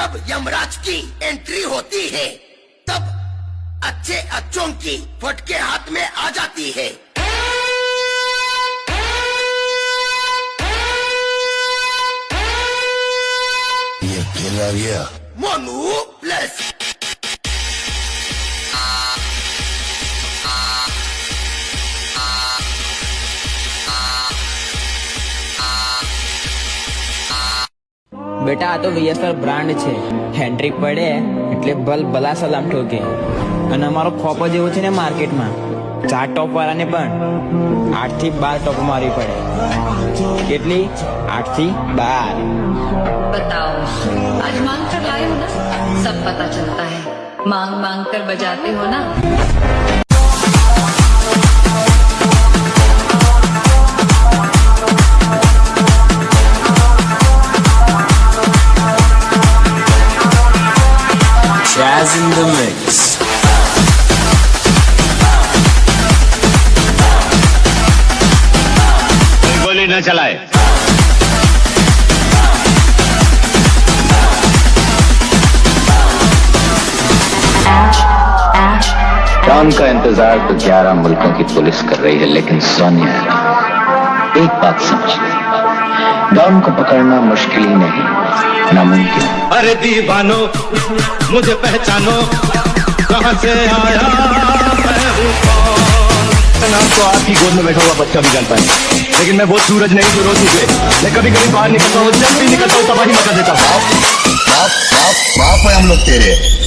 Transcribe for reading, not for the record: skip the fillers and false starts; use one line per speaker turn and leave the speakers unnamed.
जब यमराज की एंट्री होती है तब अच्छे अच्छों की फटके हाथ में आ जाती है।
ये खेला गया
मोनू प्लस
બેટા આ તો વીએસઆર બ્રાન્ડ છે, હેન્ડ્રિક પડે એટલે બલ બલા સલામ ઠોકે. અને અમારો ખોપો જેવો છે ને માર્કેટમાં, 4 ટોપ વાળાને પણ 8 થી 12 ટોપ મારવી પડે. કેટલી? 8 થી 12.
बताओ, आज मांग कर लाए हो ना, सब पता चलता है. मांग मांग कर बजाते हो ना.
Jazz in the mix.
गोली न चलाए.
डॉन का इंतजार तो 11 मुल्कों की पुलिस कर रही है, लेकिन सोनिया एक बात समझ, डॉन को पकड़ना मुश्किल ही नहीं, नामुमकिन.
अरे दीवानो मुझे पहचानो, कहाँ से आया मैं हूँ कौन. आपको आपकी गोद में बैठा हुआ बच्चा भी जानता है, लेकिन मैं वो सूरज नहीं जो रोज निकले. मैं कभी कभी बाहर निकलता हूँ, जब भी निकलता हूँ तबाही मचा देता हूँ.
बाप है हम लोग तेरे.